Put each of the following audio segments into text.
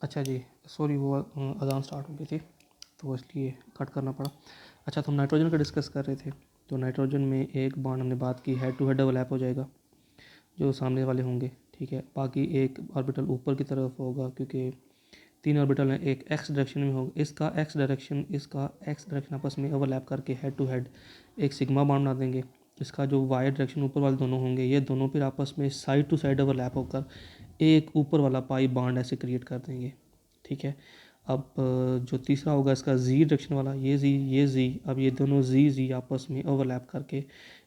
अच्छा जी, सॉरी वो अज़ान स्टार्ट हो गई थी तो इसलिए कट करना पड़ा। अच्छा, तो हम नाइट्रोजन का डिस्कस कर रहे थे। तो नाइट्रोजन में एक बॉन्ड हमने बात की, हेड टू हेड ओवरलैप हो जाएगा जो सामने वाले होंगे, ठीक है। बाकी एक ऑर्बिटल ऊपर की तरफ होगा क्योंकि 3 ऑर्बिटल हैं, एक एक्स डायरेक्शन में होगा, इसका एक्स डायरेक्शन आपस में ओवरलैप करके हेड टू हेड एक सिग्मा बॉन्ड बना देंगे। इसका जो वाई डायरेक्शन ऊपर वाले दोनों होंगे, ये दोनों फिर आपस में साइड टू साइड ओवरलैप होकर एक ऊपर वाला पाई बॉन्ड ऐसे क्रिएट कर देंगे, ठीक है। अब जो तीसरा होगा इसका जी डायरेक्शन वाला, ये जी, अब ये दोनों जी आपस में ओवरलैप करके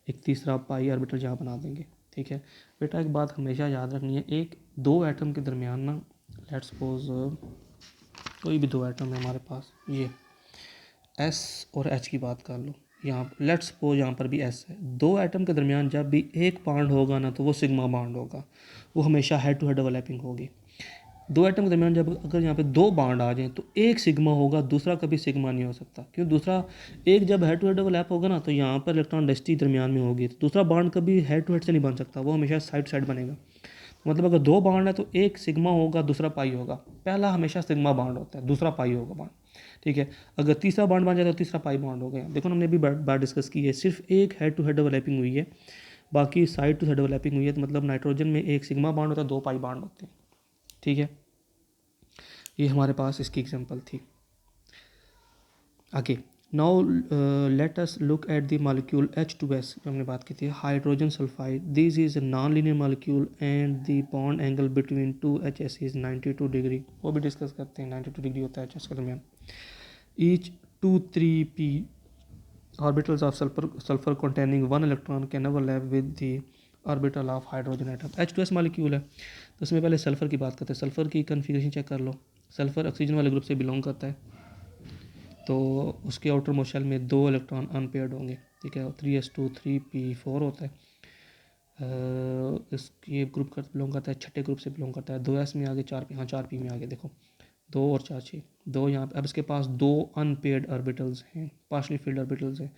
एक तीसरा पाई ऑर्बिटल यहाँ बना देंगे, ठीक है। बेटा एक बात हमेशा याद रखनी है, एक दो एटम के दरमियान ना, लेट्स सपोज कोई भी दो एटम है हमारे पास, ये एस और एच की बात कर लो, यहाँ लेट्स सपोज यहाँ पर भी एस है। दो एटम के दरमियान जब भी एक बॉन्ड होगा ना तो वो सिग्मा बॉन्ड होगा, वो हमेशा हेड टू हेड ओवरलैपिंग होगी। दो एटम के दरमियान जब अगर यहाँ पे दो बॉन्ड आ जाएं तो एक सिग्मा होगा, दूसरा कभी सिग्मा नहीं हो सकता, क्यों? दूसरा एक जब हेड टू हेड ओवरलैप होगा ना तो यहाँ पर इलेक्ट्रॉन डेंसिटी दरमियान में होगी, तो दूसरा बॉन्ड कभी हेड टू हेड से नहीं बन सकता, वो हमेशा साइड साइड बनेगा। मतलब अगर दो बॉन्ड है तो एक सिग्मा होगा, दूसरा पाई होगा। पहला हमेशा सिग्मा बॉन्ड होता है, दूसरा पाई होगा बॉन्ड, ठीक है। अगर तीसरा बॉन्ड बन जाए तो तीसरा पाई बॉन्ड हो गया। देखो हमने अभी बात डिस्कस की है, सिर्फ एक हेड टू हेड ओवरलैपिंग हुई है, बाकी साइड टू साइड ओवरलैपिंग हुई है। तो मतलब नाइट्रोजन में एक सिग्मा बॉन्ड होता है, दो पाई बॉन्ड होते हैं, ठीक है। ये हमारे पास इसकी एग्जांपल थी। आगे now let us look at the molecule H2S जो हमने बात की थी, hydrogen sulphide. This is a non linear molecule and the bond angle between two HS is 92 degree. वो भी डिस्कस करते हैं, 92 डिग्री होता है HS के दरमियान। Each 2,3p orbitals of sulphur containing one electron can overlap with the orbital of hydrogen atom. H2S molecule है तो उसमें पहले सल्फर की बात करते हैं। सल्फर की कन्फिग्रेशन चेक कर लो। सल्फर ऑक्सीजन वाले ग्रुप से बिलोंग करता है, तो उसके आउटर मोस्ट शेल में दो इलेक्ट्रॉन अनपेयर्ड होंगे, ठीक है। 3s2 3p4 होता है। इस ये ग्रुप का बिलोंग करता है, छठे ग्रुप से बिलोंग करता है। 2s में आगे 4p, हाँ 4p में आगे देखो 2 और 4 6 दो यहाँ पे। अब इसके पास दो अनपेयर्ड ऑर्बिटल्स हैं, पार्शली फिल्ड ऑर्बिटल्स हैं।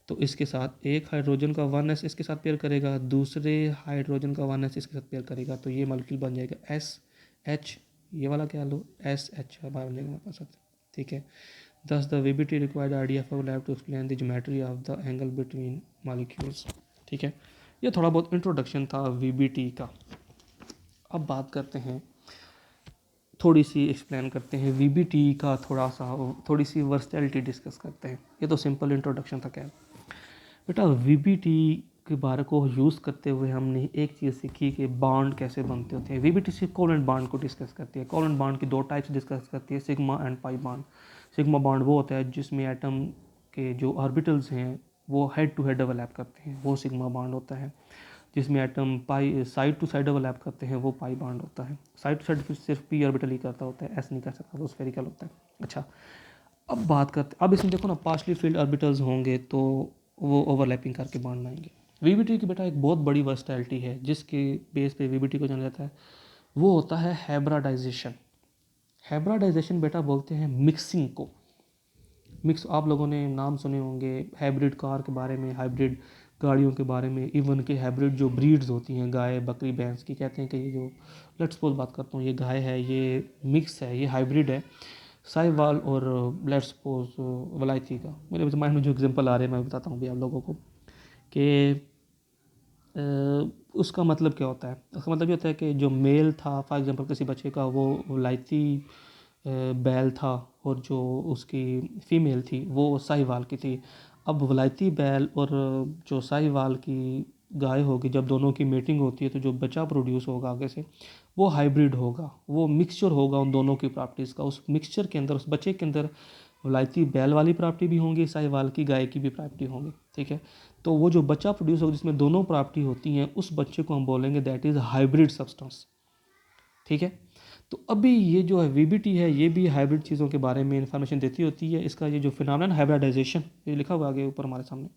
तो इसके साथ एक हाइड्रोजन का 1s इसके साथ पेयर करेगा, दूसरे हाइड्रोजन का 1s इसके साथ पेयर करेगा, तो ये मॉलिक्यूल बन जाएगा SH। ये वाला क्या लो, SH बन जाएगा मेरे पास, ठीक है। Thus the VBT required IDF lab to explain the geometry of the angle between molecules, ठीक है। ये थोड़ा बहुत इंट्रोडक्शन था VBT का। अब बात करते हैं, थोड़ी सी एक्सप्लेन करते हैं VBT का, थोड़ी सी वर्सटैलिटी डिस्कस करते हैं। ये तो सिंपल इंट्रोडक्शन था। क्या बेटा, VBT के बारे को यूज़ करते हुए हमने एक चीज़ सीखी कि बॉन्ड कैसे बनते होते हैं। VBT सिर्फ कोवेलेंट बॉन्ड को डिस्कस करती है। कोवेलेंट बॉन्ड की दो टाइप्स डिस्कस करती है, sigma and pi bond. Sigma bond वो होता है जिसमें एटम के जो ऑर्बिटल्स हैं वो हेड टू हेड ओवरलैप करते हैं, वो सिग्मा बॉन्ड होता है। जिसमें atom pi side to side overlap करते हैं वो पाई बॉन्ड होता है। साइड टू साइड सिर्फ p ऑर्बिटल ही करता होता है, s नहीं कर सकता, तो स्फेरिकल होता है। अच्छा, अब बात करते, अब इसमें देखो ना, पार्शली फिल्ड ऑर्बिटल्स होंगे तो वो ओवरलैपिंग करके बॉन्ड बनाएंगे। VBT की बेटा एक बहुत बड़ी वर्सटैलिटी है जिसके बेस पे VBT को जाना जाता है, वो होता है हाइब्रिडाइजेशन। हाइब्रिडाइजेशन बेटा बोलते हैं मिक्सिंग को। मिक्स, आप लोगों ने नाम सुने होंगे हाइब्रिड कार के बारे में, हाइब्रिड गाड़ियों के बारे में, इवन के हाइब्रिड जो ब्रीड्स होती हैं गाय बकरी भैंस की, कहते हैं कि ये जो, लेट्स सपोज बात करता हूँ, ये गाय है, ये मिक्स है, ये हाइब्रिड है, साहिवाल और लेट्स सपोज वलायती का। मेरे माइंड में जो एग्जांपल आ रहे हैं मैं बताता हूँ भी आप लोगों को कि उसका मतलब क्या होता है। उसका मतलब ये होता है कि जो मेल था, फॉर एग्जांपल किसी बच्चे का, वो वलायती बैल था, और जो उसकी फ़ीमेल थी वो साहिवाल की थी। अब वलायती बैल और जो साहिवाल की गाय होगी, जब दोनों की मीटिंग होती है तो जो बच्चा प्रोड्यूस होगा आगे से वो हाइब्रिड होगा, वो मिक्सचर होगा उन दोनों की प्रॉपर्टीज़ का। उस मिक्सचर के अंदर, उस बच्चे के अंदर वलायती बैल वाली प्रॉपर्टी भी होंगी, साहिवाल की गाय की भी प्रॉपर्टी होंगी, ठीक है। तो वो जो बच्चा प्रोड्यूस होगा जिसमें दोनों प्रॉपर्टी होती हैं, उस बच्चे को हम बोलेंगे दैट इज़ हाइब्रिड सब्सटेंस, ठीक है। तो अभी ये जो है VBT है, ये भी हाइब्रिड चीज़ों के बारे में इंफॉर्मेशन देती होती है। इसका ये जो फिनोमेनन हाइब्रिडाइजेशन, ये लिखा हुआ आगे ऊपर हमारे सामने,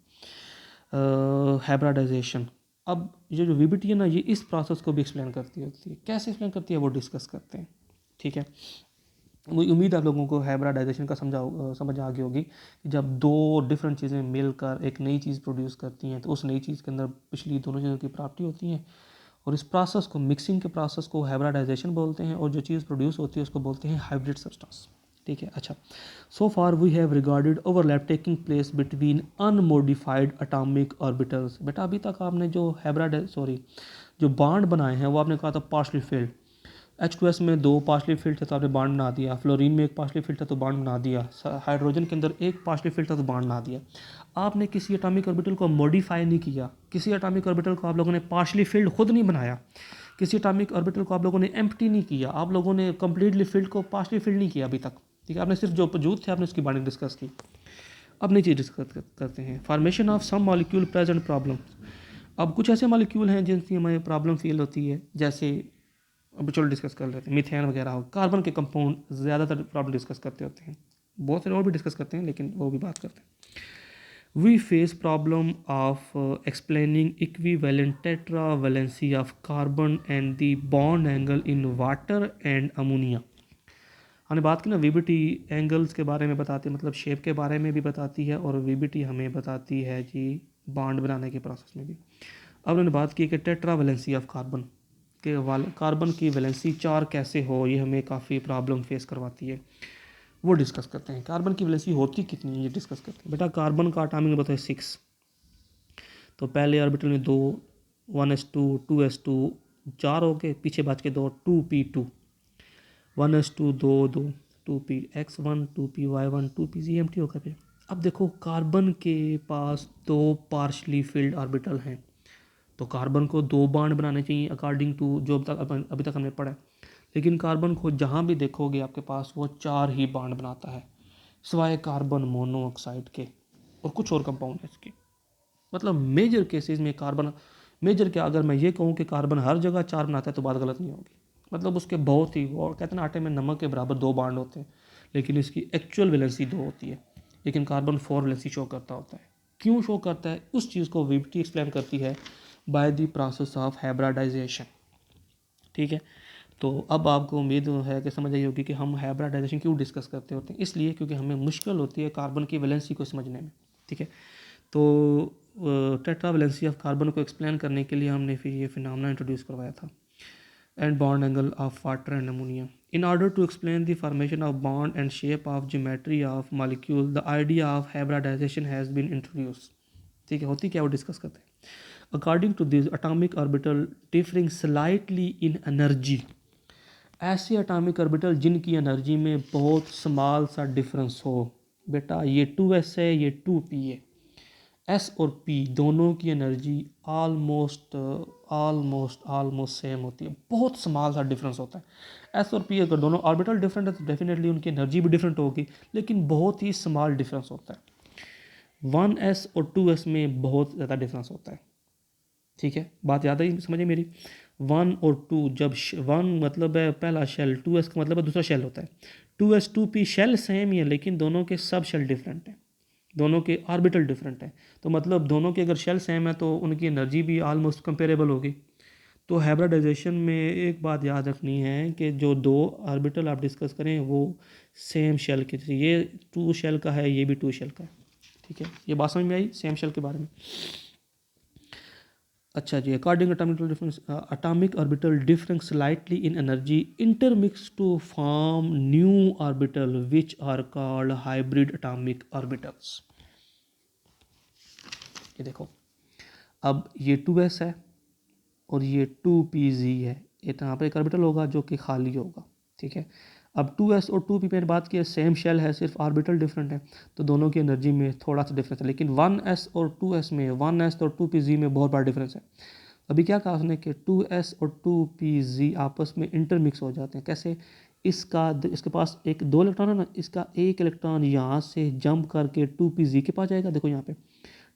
हाइब्रिडाइजेशन। अब ये जो VBT है ना, ये इस प्रोसेस को भी एक्सप्लेन करती होती है। कैसे एक्सप्लेन करती है वो डिस्कस करते हैं, ठीक है। मुझे उम्मीद आप लोगों को हाइब्रिडाइजेशन का समझ आ गई होगी कि जब दो डिफरेंट चीज़ें मिलकर एक नई चीज़ प्रोड्यूस करती हैं तो उस नई चीज़ के अंदर पिछली दोनों चीज़ों की प्राप्ति होती हैं, और इस प्रोसेस को, मिक्सिंग के प्रोसेस को हाइब्रिडाइजेशन बोलते हैं, और जो चीज़ प्रोड्यूस होती है उसको बोलते हैं हाइब्रिड सब्सटेंस। ठीक है। अच्छा, so far we have regarded overlap taking place between unmodified atomic orbitals. बेटा अभी तक आपने जो जो बॉन्ड बनाए हैं वो आपने कहा था पार्शली फिल्ड। H2S में 2 पार्शली फिल्ड थे तो आपने बॉन्ड बना दिया, फ्लोरीन में 1 पार्शली फिल्ड था तो बॉन्ड बना दिया, हाइड्रोजन के अंदर 1 पार्शली फिल्ड था तो बॉन्ड बना दिया। आपने किसी एटॉमिक ऑर्बिटल को मॉडिफाई नहीं किया, किसी एटॉमिक ऑर्बिटल को आप लोगों ने पार्शली फिल्ड खुद नहीं बनाया, किसी एटॉमिक ऑर्बिटल को आप लोगों ने एम्प्टी नहीं किया, आप लोगों ने कंप्लीटली फील्ड को पार्शली फिल्ड नहीं किया अभी तक। ठीक है, आपने सिर्फ जो मौजूद थे आपने उसकी बॉन्डिंग डिस्कस की। अब नई चीज़ डिस्कस करते हैं, formation of some molecule present problem. अब कुछ ऐसे मॉलिक्यूल हैं जिनकी हमें प्रॉब्लम फील होती है, जैसे अब चलो डिस्कस कर लेते हैं, मीथेन वगैरह हो, कार्बन के कंपाउंड ज़्यादातर प्रॉब्लम डिस्कस करते होते हैं, बहुत सारे और भी डिस्कस करते हैं लेकिन वो भी बात करते हैं। We face problem of explaining equivalent tetravalency of carbon and the bond angle in water and ammonia. हमने बात की ना वीबीटी एंगल्स के बारे में बताती है, मतलब शेप के बारे में भी बताती है, और वीबीटी हमें बताती है जी बॉन्ड बनाने के प्रोसेस में भी। अब उन्होंने बात की कि टेट्रावेलेंसी ऑफ कार्बन के कार्बन की वैलेंसी 4 कैसे हो, ये हमें काफ़ी प्रॉब्लम फेस करवाती है, वो डिस्कस करते हैं। कार्बन की वैलेंसी होती कितनी है ये डिस्कस करते हैं। बेटा कार्बन का एटॉमिक नंबर है 6, तो पहले ऑर्बिटल में 2 1s2 2s2 4 हो गए, पीछे बच के 2 2p2 1s2 2 2 2px1 2py1 2pz empty होगा फिर। अब देखो कार्बन के पास 2 पार्शली फिल्ड ऑर्बिटल हैं, तो कार्बन को 2 बॉन्ड बनाने चाहिए अकॉर्डिंग टू जो अभी तक हमने पढ़ा है, लेकिन कार्बन को जहाँ भी देखोगे आपके पास वो 4 ही बॉन्ड बनाता है, सिवाय कार्बन मोनोऑक्साइड के और कुछ और कंपाउंड है इसके। मतलब मेजर केसेस में कार्बन, मेजर क्या, अगर मैं ये कहूँ कि कार्बन हर जगह 4 बनाता है तो बात गलत नहीं होगी। मतलब उसके बहुत ही, वो कहते हैं ना आटे में नमक के बराबर 2 बॉन्ड होते हैं, लेकिन इसकी एक्चुअल वैलेंसी 2 होती है, लेकिन कार्बन 4 वैलेंसी शो करता होता है। क्यों शो करता है उस चीज़ को वीबीटी एक्सप्लेन करती है by the process of hybridization. ठीक है, तो अब आपको उम्मीद है कि समझ आई होगी कि हम हाइब्रिडाइजेशन क्यों डिस्कस करते होते हैं, इसलिए क्योंकि हमें मुश्किल होती है कार्बन की वैलेंसी को समझने में। ठीक है, तो टेट्रा वैलेंसी ऑफ कार्बन को एक्सप्लेन करने के लिए हमने फिर ये फिनोमेना इंट्रोड्यूस करवाया था, and bond angle of water and ammonia. In order to explain the formation of bond and shape of geometry of molecule the idea of hybridization has been introduce. ठीक है, होती क्या वो डिस्कस करते हैं। According to this atomic orbital differing slightly in energy, ऐसे atomic orbital जिनकी energy में बहुत स्मॉल सा डिफरेंस हो। बेटा ये 2s है, ये 2p है, s और p दोनों की एनर्जी ऑलमोस्ट ऑलमोस्ट सेम होती है, बहुत स्मॉल सा डिफरेंस होता है। s और p अगर दोनों ऑर्बिटल डिफरेंट है तो डेफिनेटली उनकी एनर्जी भी डिफरेंट होगी, लेकिन बहुत ही स्मॉल डिफरेंस होता है। 1s और 2s में बहुत ज़्यादा डिफरेंस होता है। ठीक है, बात याद आई, समझिए मेरी। 1 और 2, जब 1 मतलब है पहला शेल, 2s का मतलब है दूसरा शेल होता है। 2s 2p शेल सेम ही है, लेकिन दोनों के सब शेल डिफरेंट हैं, दोनों के ऑर्बिटल डिफरेंट हैं, तो मतलब दोनों की अगर शेल सेम है तो उनकी एनर्जी भी ऑलमोस्ट कंपेरेबल होगी। तो हाइब्रिडाइजेशन में एक बात याद रखनी है कि जो 2 ऑर्बिटल आप डिस्कस करें वो सेम शेल के, ये 2 शेल का है, ये भी 2 शेल का है। ठीक है, ये बात समझ में आई सेम शेल के बारे में। अच्छा जी, according atomic orbital differing slightly in energy intermix to form new orbital which are called hybrid atomic orbitals। ये देखो, अब ये 2s है और ये 2pz है, यहाँ पर एक ऑर्बिटल होगा जो कि खाली होगा। ठीक है, अब 2s और 2p पे बात की सेम शेल है, सिर्फ ऑर्बिटल डिफरेंट है, तो दोनों की एनर्जी में थोड़ा सा डिफरेंस है, लेकिन 1s और 2s में, 1s और 2pz में बहुत बड़ा डिफरेंस है। अभी क्या कहा उसने कि 2s और 2pz आपस में इंटरमिक्स हो जाते हैं। कैसे, इसके पास एक 2 इलेक्ट्रॉन है ना, इसका एक इलेक्ट्रॉन यहाँ से जंप करके 2pz के पास जाएगा। देखो यहाँ पे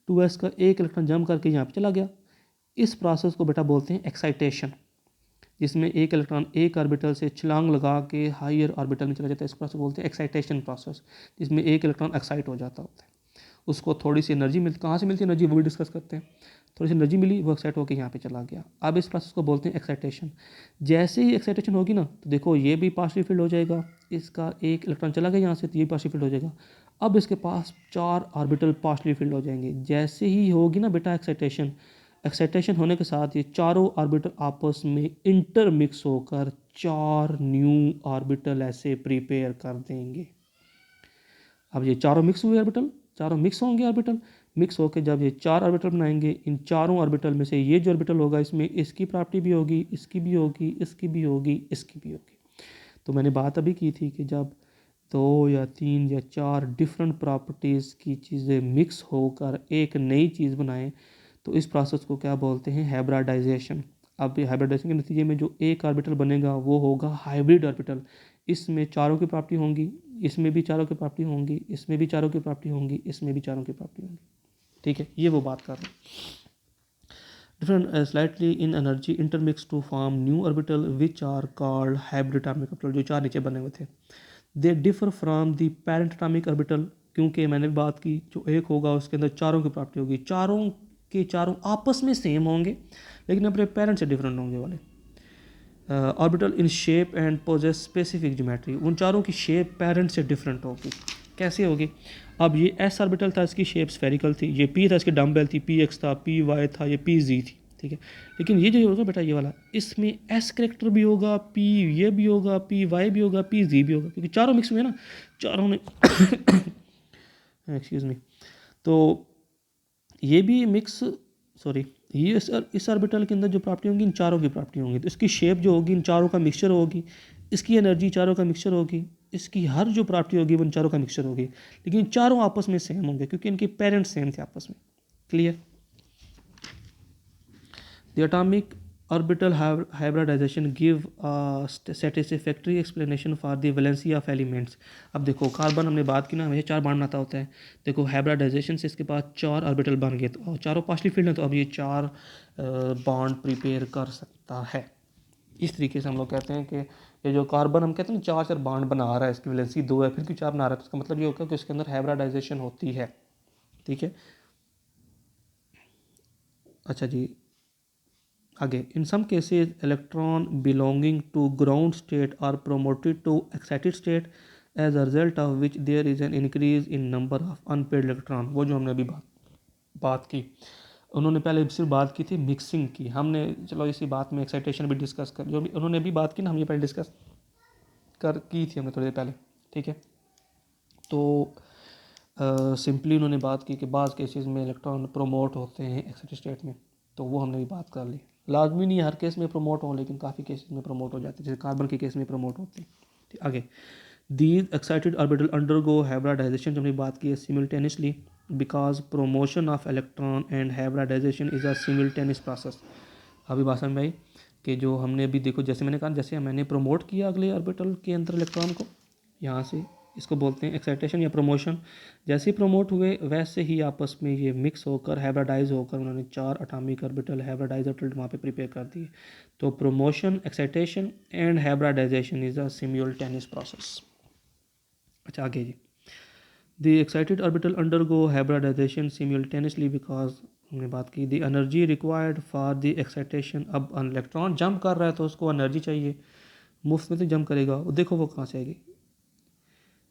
2s का एक इलेक्ट्रॉन जंप करके यहाँ पे चला गया। इस प्रोसेस को बेटा बोलते हैं एक्साइटेशन, जिसमें एक इलेक्ट्रॉन एक ऑर्बिटल से छलांग लगा के हायर ऑर्बिटल में चला जाता है। इस प्रोसेस को बोलते हैं एक्साइटेशन प्रोसेस, जिसमें एक इलेक्ट्रॉन एक्साइट हो जाता होता है। उसको थोड़ी सी एनर्जी मिलती, कहाँ से मिलती है एनर्जी वो भी डिस्कस करते हैं। थोड़ी सी एनर्जी मिली, वो एक्साइट होकर यहाँ पे चला गया। अब इस प्रोसेस को बोलते हैं एक्साइटेशन। जैसे ही एक्साइटेशन होगी ना, तो देखो ये भी पार्शियल फील्ड हो जाएगा, इसका एक इलेक्ट्रॉन चला गया यहाँ से तो ये पार्शियल फील्ड हो जाएगा। अब इसके पास 4 ऑर्बिटल पार्शियल फील्ड हो जाएंगे। जैसे ही होगी ना बेटा एक्साइटेशन, एक्साइटेशन होने के साथ ये चारों ऑर्बिटल आपस में इंटरमिक्स होकर 4 न्यू ऑर्बिटल ऐसे प्रिपेयर कर देंगे। अब ये चारों मिक्स हुए ऑर्बिटल, चारों मिक्स होंगे ऑर्बिटल, मिक्स होकर जब ये 4 ऑर्बिटल बनाएंगे, इन चारों ऑर्बिटल में से ये जो ऑर्बिटल होगा इसमें इसकी प्रॉपर्टी भी होगी, इसकी भी होगी, इसकी भी होगी, इसकी भी होगी। तो मैंने बात अभी की थी कि जब 2 या 3 या 4 डिफरेंट प्रॉपर्टीज़ की चीज़ें मिक्स होकर एक नई चीज़ बनाएं तो इस प्रोसेस को क्या बोलते हैं, हाइब्रिडाइजेशन। अब हाइब्रिडाइजेशन के नतीजे में जो एक ऑर्बिटल बनेगा वो होगा हाइब्रिड ऑर्बिटल। इसमें चारों की प्रॉपर्टी होंगी, इसमें भी चारों की प्रॉपर्टी होंगी, इसमें भी चारों की प्रॉपर्टी होंगी, इसमें भी चारों की प्रॉपर्टी होंगी। ठीक है, ये वो बात कर रहे हैं। different slightly in energy intermix to form new orbital which are called hybrid atomic orbital, जो 4 नीचे बने हुए थे। they differ from the parent atomic orbital, क्योंकि मैंने बात की जो एक होगा उसके अंदर चारों की प्रॉपर्टी होगी, चारों के चारों आपस में सेम होंगे लेकिन अपने पेरेंट से डिफरेंट होंगे वाले। Orbital in shape and possess specific geometry, उन चारों की शेप पेरेंट से डिफरेंट होगी। कैसे होगी? अब ये एस ऑर्बिटल था, इसकी शेप स्फेरिकल थी, ये पी था, इसकी डम्बेल थी, पी एक्स था, पी वाई था, ये पी जी थी। ठीक है, लेकिन ये जो होगा बेटा ये वाला, इसमें एस करेक्टर भी होगा, पी ये भी होगा, पी वाई भी होगा, पी जी भी होगा, क्योंकि चारों मिक्स हुए ना, चारों ने एक्सक्यूज़ मी। तो ये भी मिक्स, सॉरी, ये इस ऑर्बिटल के अंदर जो प्रॉपर्टी होंगी इन चारों की प्रॉपर्टी होंगी, तो इसकी शेप जो होगी इन चारों का मिक्सचर होगी, इसकी एनर्जी चारों का मिक्सचर होगी, इसकी हर जो प्रॉपर्टी होगी वो इन चारों का मिक्सचर होगी, लेकिन चारों आपस में सेम होंगे क्योंकि इनके पेरेंट्स सेम थे आपस में। Clear? The atomic orbital hybridization give satisfactory explanation for the valency of elements। अब देखो कार्बन हमने बात की ना, हमेशा 4 बॉन्ड बनाता होता है। देखो हाइब्रिडाइजेशन से इसके पास 4 ऑर्बिटल बन गए, तो चारों पार्शली फील्ड हैं, तो अब ये 4 बॉन्ड प्रिपेयर कर सकता है। इस तरीके से हम लोग कहते हैं कि ये जो कार्बन हम कहते हैं ना 4 बॉन्ड बना रहा है, इसकी वैलेंसी 2 है, फिर क्यों 4 बना रहा है, तो इसका मतलब ये होगा कि इसके अंदर हाइब्रिडाइजेशन होती है। ठीक है, अच्छा जी, आगे। In some cases electron belonging to ground state are promoted to excited state as a result of which there is an increase in number of unpaid electron. वो जो हमने अभी बात की, उन्होंने पहले सिर्फ बात की थी मिक्सिंग की, हमने चलो इसी बात में एक्साइटेशन भी डिस्कस कर, जो भी उन्होंने भी बात की ना, हम ये पहले डिस्कस कर की थी हमने थोड़ी देर पहले। ठीक है, तो सिंपली उन्होंने बात की कि बाज़ केसेस में इलेक्ट्रॉन प्रोमोट होते हैं एक्साइटेड स्टेट में, तो वो हमने भी बात कर ली। लाजमी नहीं हर केस में प्रोमोट हो, लेकिन काफ़ी केसेस में प्रोमोट हो जाते हैं, जैसे कार्बन के केस में प्रोमोट होते हैं। ठीक, आगे। These excited orbital undergo hybridization, जो हमने बात की है, simultaneously because promotion of electron and hybridization is a simultaneous process. अभी बात समझ में आई कि जो हमने अभी देखो, जैसे मैंने कहा, जैसे मैंने प्रोमोट किया अगले ऑर्बिटल के अंदर इलेक्ट्रॉन को, यहाँ से, इसको बोलते हैं एक्साइटेशन या प्रमोशन। जैसे ही प्रमोट हुए वैसे ही आपस में ये मिक्स होकर हाइब्रिडाइज होकर उन्होंने 4 एटॉमिक ऑर्बिटल हाइब्रिडाइज ऑर्बिटल वहाँ पे प्रिपेयर कर दिए। तो promotion, excitation and hybridization is a simultaneous process. अच्छा, आगे जी। The excited orbital undergo hybridization simultaneously because, हमने बात की, the energy required for the excitation. अब इलेक्ट्रॉन जंप कर रहा है तो उसको एनर्जी चाहिए, मुफ्त में तो जंप करेगा, वो देखो वो कहाँ से आएगी।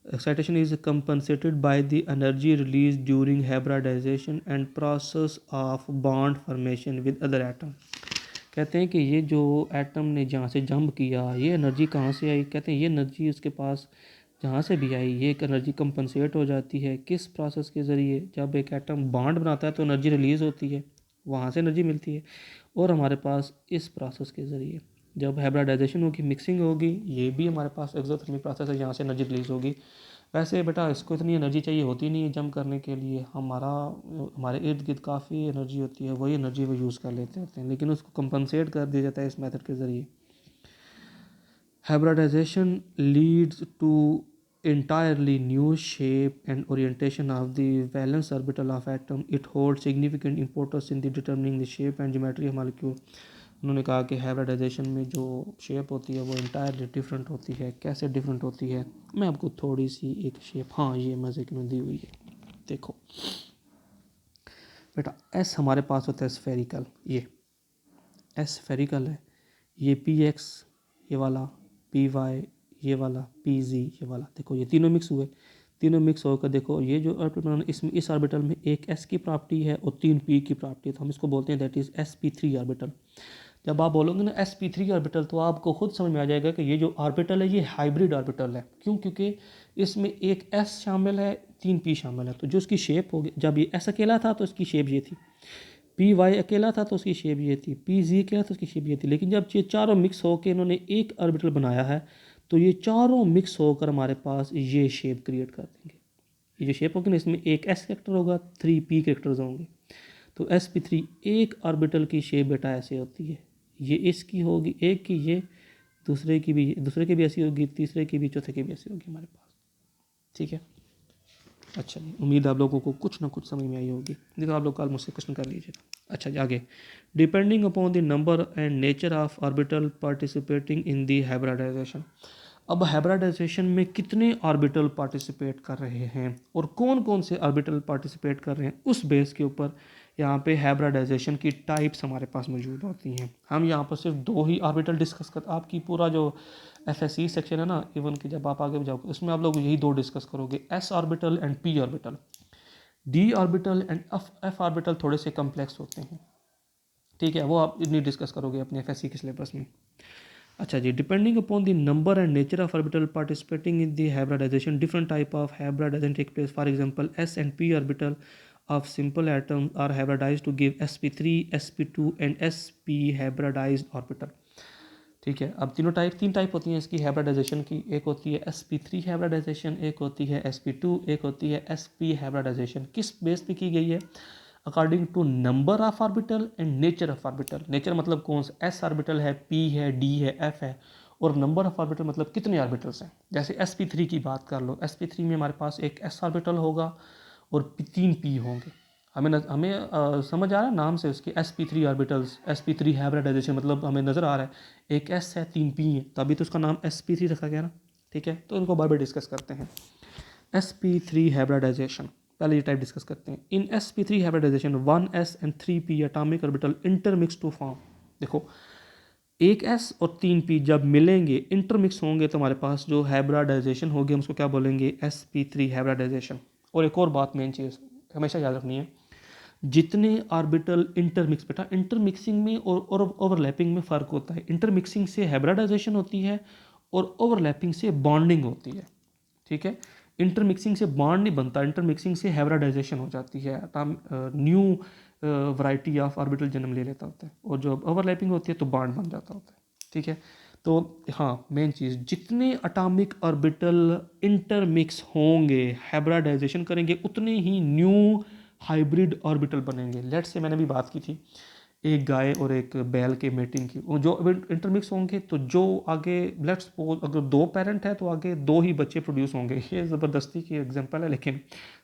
Excitation is compensated by the energy released during hybridization and process of bond formation with other atom। कहते हैं कि ये जो एटम ने जहाँ से जंप किया, ये एनर्जी कहाँ से आई? कहते हैं ये एनर्जी उसके पास जहाँ से भी आई, ये एक एनर्जी कंपनसेट हो जाती है। किस प्रोसेस के ज़रिए? जब एक एटम बॉन्ड बनाता है तो एनर्जी रिलीज़ होती है, वहाँ से एनर्जी मिलती है। और हमारे पास इस प्रोसेस के ज़रिए जब हाइब्रिडाइजेशन होगी, मिक्सिंग होगी, ये भी हमारे पास एक्सोथर्मिक प्रोसेस है, यहाँ से एनर्जी रिलीज़ होगी। वैसे बेटा इसको इतनी एनर्जी चाहिए होती नहीं है जंप करने के लिए, हमारे इर्द गिर्द काफ़ी एनर्जी होती है, वही एनर्जी वो यूज़ कर लेते होते हैं, लेकिन उसको कंपनसेट कर दिया जाता है इस मेथड के ज़रिए। Hybridization leads to entirely new shape and orientation of the valence orbital of atom. It holds significant importance in the determining the shape and geometry of molecule। उन्होंने कहा कि हाइब्रिडाइजेशन में जो शेप होती है वो इंटायरली डिफरेंट होती है। कैसे डिफरेंट होती है? मैं आपको थोड़ी सी एक शेप, हाँ ये मज़े की में दी हुई है, देखो बेटा, एस हमारे पास होता है स्फेरिकल, ये एस स्फेरिकल है, ये पी एक्स ये वाला, पी वाई ये वाला, पी जी ये वाला, देखो ये तीनों मिक्स हुए, तीनों मिक्स होकर देखो ये जो ऑर्बिटल बनाना, इसमें इस ऑर्बिटल में एक s की प्रॉपर्टी है और 3 p की प्रॉपर्टी है, तो हम इसको बोलते हैं दैट इज़ sp3 ऑर्बिटल। जब आप बोलोगे ना sp3 ऑर्बिटल तो आपको खुद समझ में आ जाएगा कि ये जो ऑर्बिटल है ये हाइब्रिड ऑर्बिटल है। क्यों? क्योंकि इसमें एक s शामिल है, 3 p शामिल है। तो जो उसकी शेप होगी, जब ये s अकेला था तो इसकी शेप ये थी, पी वाई अकेला था तो उसकी शेप ये थी, पी जी अकेला था तो उसकी शेप ये थी। लेकिन जब ये चारों मिक्स होकर इन्होंने एक ऑर्बिटल बनाया है तो ये चारों मिक्स होकर हमारे पास ये शेप क्रिएट कर देंगे। ये जो शेप होगी ना, इसमें एक एस कैरेक्टर होगा, 3 पी कैरेक्टर्स होंगे। तो sp3 एक ऑर्बिटल की शेप बेटा ऐसे होती है, ये इसकी होगी एक की, ये दूसरे की भी ऐसी होगी, तीसरे की भी, चौथे की भी ऐसी होगी हमारे पास। ठीक है, अच्छा जी, उम्मीद आप लोगों को कुछ ना कुछ समझ में आई होगी। देखो आप लोग कल मुझसे क्वेश्चन कर लीजिएगा। अच्छा जी, आगे, depending upon the number and nature of orbital participating in the hybridization. अब हाइब्रिडाइजेशन में कितने ऑर्बिटल पार्टिसिपेट कर रहे हैं और कौन कौन से ऑर्बिटल पार्टिसिपेट कर रहे हैं, उस बेस के ऊपर यहाँ पे हाइब्रिडाइजेशन की टाइप्स हमारे पास मौजूद होती हैं। हम यहाँ पर सिर्फ 2 ही ऑर्बिटल डिस्कस कर, आपकी पूरा जो FSC सेक्शन है ना, इवन कि जब आप आगे जाओगे उसमें आप लोग यही 2 डिस्कस करोगे, s orbital and p orbital. d orbital and f orbital थोड़े से कम्प्लेक्स होते हैं। ठीक है, वो आप नहीं डिस्कस करोगे अपने FSC के सिलेबस में। अच्छा जी, depending upon the number and nature of orbital participating in the hybridization, different type of hybridization take place. For example s and p orbital of simple atoms are hybridized to give sp3, sp2 and sp hybridized orbital। ठीक है, अब तीन type होती हैं इसकी hybridisation की। एक होती है sp3 हाइब्रिडाइजेशन, एक होती है sp2, एक होती है sp हाइब्रिडाइजेशन। किस बेस पे की गई है? According to number of orbital and nature of orbital. Nature मतलब कौन सा, s ऑर्बिटल है, p है, d है, f है, और नंबर ऑफ ऑर्बिटल मतलब कितने ऑर्बिटल्स हैं। जैसे sp3 की बात कर लो, sp3 में हमारे पास एक s ऑर्बिटल होगा और 3 p होंगे। हमें समझ आ रहा है नाम से उसके sp3 ऑर्बिटल्स, sp3 हाइब्रिडाइजेशन मतलब हमें नज़र आ रहा है एक s है, 3 p है, तभी तो उसका नाम sp3 रखा गया ना। ठीक है, तो इनको बार बार डिस्कस करते हैं। sp3 हाइब्रिडाइजेशन, पहले ये टाइप डिस्कस करते हैं। In sp3 hybridization 1s and 3p atomic orbital intermix to form. देखो, एक s और 3p जब मिलेंगे, इंटरमिक्स होंगे, तो हमारे पास जो हाइब्रिडाइजेशन होगी हम उसको क्या बोलेंगे, sp3 हाइब्रिडाइजेशन। और एक और बात मेन चीज़ हमेशा याद रखनी है, जितने ऑर्बिटल इंटरमिक्स, बेटा इंटरमिक्सिंग में और ओवरलैपिंग में फ़र्क होता है। इंटरमिक्सिंग से हाइब्रिडाइजेशन होती है और ओवरलैपिंग से बॉन्डिंग होती है। ठीक है, इंटरमिक्सिंग से बॉन्ड नहीं बनता, इंटरमिक्सिंग से हाइब्रिडाइजेशन हो जाती है, न्यू वैरायटी ऑफ ऑर्बिटल जन्म ले लेता होता है, और जो ओवरलैपिंग होती है तो बॉन्ड बन जाता होता है। ठीक है, तो हाँ मेन चीज़, जितने अटॉमिक ऑर्बिटल इंटरमिक्स होंगे, हाइब्रिडाइजेशन करेंगे, उतने ही न्यू हाइब्रिड ऑर्बिटल बनेंगे। लेट्स से मैंने भी बात की थी एक गाय और एक बैल के मेटिंग की, वो जो इंटरमिक्स होंगे तो जो आगे, लेट्स सपोज अगर 2 पेरेंट है तो आगे 2 ही बच्चे प्रोड्यूस होंगे। ये ज़बरदस्ती की एग्जांपल है लेकिन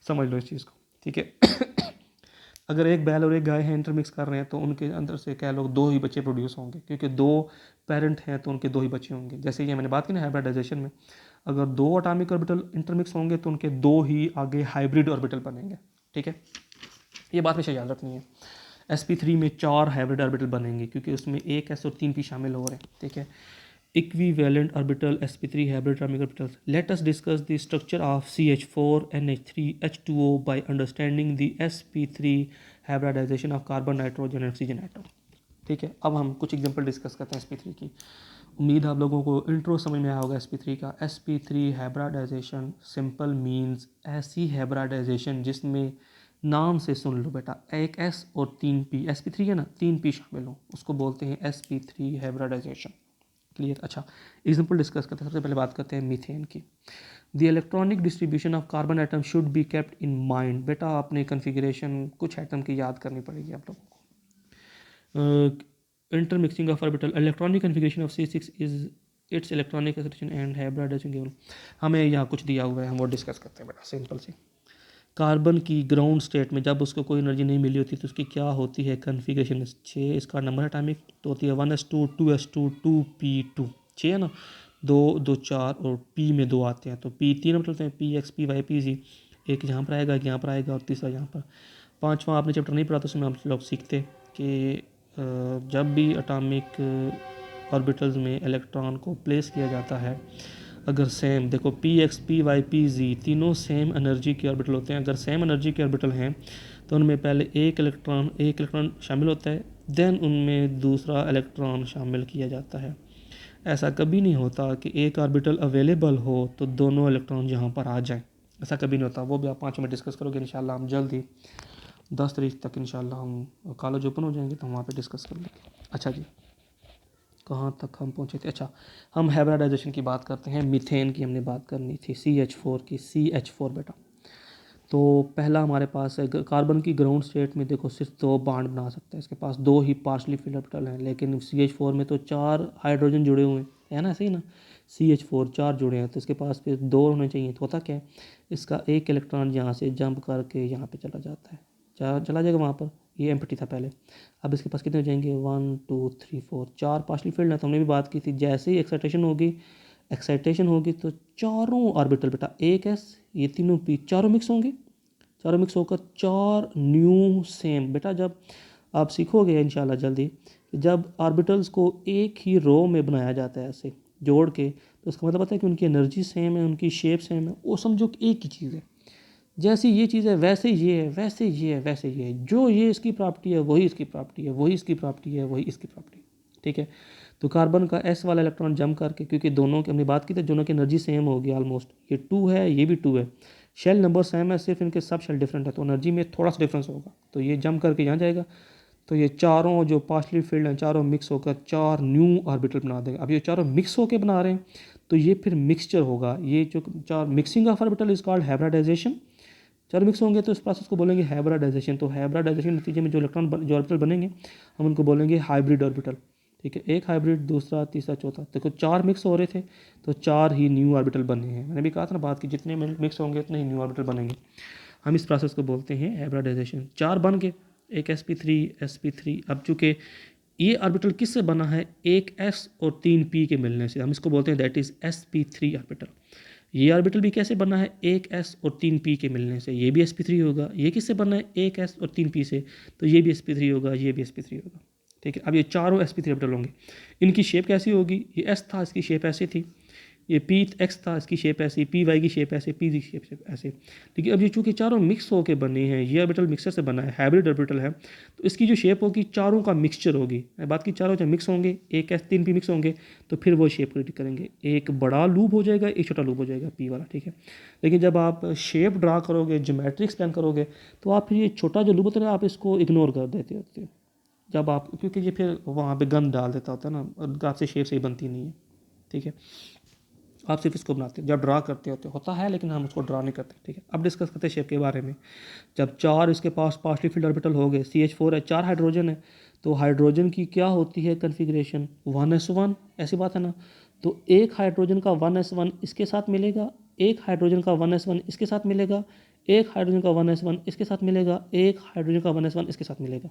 समझ लो इस चीज़ को। ठीक है अगर एक बैल और एक गाय है इंटरमिक्स कर रहे हैं तो उनके अंदर से कह लो 2 ही बच्चे प्रोड्यूस होंगे, क्योंकि 2 पेरेंट हैं तो उनके 2 ही बच्चे होंगे। जैसे ये मैंने बात की ना हाइब्रिडाइजेशन में, अगर 2 एटॉमिक ऑर्बिटल इंटरमिक्स होंगे तो उनके 2 ही आगे हाइब्रिड ऑर्बिटल बनेंगे। ठीक है, ये बात हमेशा याद रखनी है। sp3 में 4 हाइब्रिड ऑर्बिटल बनेंगे क्योंकि उसमें एक s और 3 p शामिल हो रहे हैं। ठीक है, equivalent orbital sp3 hybrid atomic orbitals. Let us discuss the structure of CH4 NH3 H2O by understanding the sp3 hybridization of carbon, nitrogen and oxygen atom. ठीक है, अब हम कुछ एग्जांपल डिस्कस करते हैं sp3 की। उम्मीद आप लोगों को इंट्रो समझ में आया होगा sp3 का। sp3 हाइब्रिडाइजेशन सिंपल मीन्स ऐसी हाइब्रिडाइजेशन जिसमें, नाम से सुन लो बेटा, एक s और 3 p, sp3 है ना, 3 p शामिल हो, उसको बोलते हैं sp3 हाइब्रिडाइजेशन। क्लियर। अच्छा, एग्जांपल डिस्कस करते हैं। सबसे पहले बात करते हैं मीथेन की। The electronic distribution of carbon atom should be kept in mind. बेटा आपने कन्फिग्रेशन कुछ आइटम की याद करनी पड़ेगी आप लोगों को। Intermixing of orbital, electronic configuration of C6 is its electronic excitation and hybridization given. हमें यहाँ कुछ दिया हुआ है, हम वो डिस्कस करते हैं बेटा। सिंपल सी, कार्बन की ग्राउंड स्टेट में जब उसको कोई एनर्जी नहीं मिली होती तो उसकी क्या होती है कन्फिग्रेशन, 6 इसका नंबर एटॉमिक तो होती है 1s2 2s2 2p2, 6 है ना, 2 2 4 और p में 2 आते हैं तो p 3 मतलब हैं px py pz, एक यहाँ पर आएगा, एक यहाँ पर आएगा और तीसरा यहाँ पर। 5वां आपने चैप्टर नहीं पढ़ा तो उसमें हम लोग सीखते कि जब भी एटॉमिक ऑर्बिटल्स में इलेक्ट्रॉन को प्लेस किया जाता है, अगर सेम, देखो P X P Y P Z तीनों सेम एनर्जी के ऑर्बिटल होते हैं। अगर सेम एनर्जी के ऑर्बिटल हैं तो उनमें पहले एक इलेक्ट्रॉन शामिल होता है, देन उनमें दूसरा इलेक्ट्रॉन शामिल किया जाता है। ऐसा कभी नहीं होता कि एक ऑर्बिटल अवेलेबल हो तो दोनों इलेक्ट्रॉन यहाँ पर आ जाएं, ऐसा कभी नहीं होता। वो भी आप 5 मिनट डिस्कस करोगे इंशाल्लाह। हम जल्द ही 10 तारीख तक इंशाल्लाह हम कॉलेज ओपन हो जाएंगे तो हम वहाँ पे डिस्कस कर लेंगे। अच्छा जी, कहाँ तक हम पहुँचे थे? अच्छा, हम हाइब्रिडाइजेशन की बात करते हैं। मीथेन की हमने बात करनी थी, CH4 की। CH4 बेटा, तो पहला हमारे पास है कार्बन की ग्राउंड स्टेट में देखो सिर्फ 2 बॉन्ड बना सकता है, इसके पास 2 ही पार्शली फिल्ड ऑर्बिटल हैं। लेकिन CH4 में तो 4 हाइड्रोजन जुड़े हुए हैं, है ना, सही ना। CH4 4 जुड़े हैं तो इसके पास फिर 2 होने चाहिए। तो होता क्या है, इसका एक इलेक्ट्रॉन यहाँ से जंप करके यहाँ पे चला जाता है, चला जाएगा वहाँ पर। ये एम्प्टी था पहले। अब इसके पास कितने हो जाएंगे, 1 2 3 4 4 पार्शली फिल्ड है। तो हमने भी बात की थी, जैसे ही एक्साइटेशन होगी तो चारों ऑर्बिटल बेटा, एक एस, ये तीनों पी, चारों मिक्स होंगे। चारों मिक्स होकर 4 न्यू सेम। बेटा जब आप सीखोगे इंशाल्लाह जल्दी, जब ऑर्बिटल्स को एक ही रो में बनाया जाता है ऐसे जोड़ के, तो इसका मतलब पता है कि उनकी एनर्जी सेम है, उनकी शेप सेम है, वो समझो कि एक ही चीज़ है। जैसी ये चीज़ है वैसे ये है, वैसे ये है, वैसे ये है। जो ये इसकी प्रॉपर्टी है वही इसकी प्रॉपर्टी है, वही इसकी प्रॉपर्टी है, वही इसकी प्रॉपर्टी। ठीक है। तो कार्बन का एस वाला इलेक्ट्रॉन जंप करके, क्योंकि दोनों की हमने बात की थी, दोनों की एनर्जी सेम होगी ऑलमोस्ट। ये 2 है, ये भी 2 है, शेल नंबर सेम है, सिर्फ इनके सब शेल डिफरेंट है, तो एनर्जी में थोड़ा सा डिफरेंस होगा। तो ये जंप करके यहाँ जाएगा, तो ये चारों जो पार्शली फील्ड हैं चारों मिक्स होकर 4 न्यू ऑर्बिटल बना देगा। अब ये चारों मिक्स होकर बना रहे हैं तो ये फिर मिक्सचर होगा। ये जो 4 mixing of orbital is called hybridization. चार मिक्स होंगे तो इस प्रोसेस को बोलेंगे हाइब्रिडाइजेशन। तो हाइब्रिडाइजेशन नतीजे में जो जो ऑर्बिटल बनेंगे हम उनको बोलेंगे हाइब्रिड ऑर्बिटल। ठीक है, एक हाइब्रिड, दूसरा, तीसरा, चौथा। देखो 4 मिक्स हो रहे थे तो 4 ही न्यू ऑर्बिटल बने हैं। मैंने भी कहा था ना बात की, जितने मिक्स होंगे उतने ही न्यू ऑर्बिटल बनेंगे। हम इस प्रोसेस को बोलते हैं हाइब्रिडाइजेशन। 4 बन के एक sp3 अब चूँकि ये ऑर्बिटल किससे बना है, एक s और 3 p के मिलने से, हम इसको बोलते हैं दैट इज़ sp3 ऑर्बिटल। ये ऑर्बिटल भी कैसे बना है, एक s और 3 p के मिलने से, ये भी sp3 होगा। ये किससे बना है, एक s और 3 p से, तो ये भी sp3 होगा, ये भी sp3 होगा। ठीक है, अब ये चारों sp3 ऑर्बिटल होंगे। इनकी शेप कैसी होगी, ये s था, इसकी शेप ऐसी थी। ये पी एक्स था, इसकी शेप ऐसी, पी वाई की शेप ऐसे, पी जी की शेप ऐसे। लेकिन अब ये चूँकि चारों मिक्स होकर बने हैं, ये ऑर्बिटल मिक्सर से बना है, हाइब्रिड ऑर्बिटल है, तो इसकी जो शेप होगी चारों का मिक्सचर होगी। मैं बात की चारों जब मिक्स होंगे, एक एस 3 पी मिक्स होंगे तो फिर वो शेप क्रिएट करेंगे। एक बड़ा लूप हो जाएगा, एक छोटा लूप हो जाएगा पी वाला। ठीक है, लेकिन जब आप शेप ड्रा करोगे, ज्योमेट्री एक्सप्लेन करोगे, तो आप फिर ये छोटा जो लूप होता है ना, आप इसको इग्नोर कर देते होते हो जब आप, क्योंकि ये फिर वहाँ पे गंद डाल देता होता है ना, और आपसे शेप सही बनती नहीं है। ठीक है, आप सिर्फ इसको बनाते हो, जब ड्रा करते होते होता है, लेकिन हम उसको ड्रा नहीं करते। ठीक है, अब डिस्कस करते हैं शेप के बारे में। जब 4 इसके पास पार्शली फिल्ड ऑर्बिटल हो गए, CH4 है, 4 हाइड्रोजन है, तो हाइड्रोजन की क्या होती है कन्फिग्रेशन, 1s1, ऐसी बात है ना। तो एक हाइड्रोजन का 1s1 इसके साथ मिलेगा, एक हाइड्रोजन का 1s1 इसके साथ मिलेगा, एक हाइड्रोजन का 1s1 इसके साथ मिलेगा, एक हाइड्रोजन का 1s1 इसके साथ मिलेगा।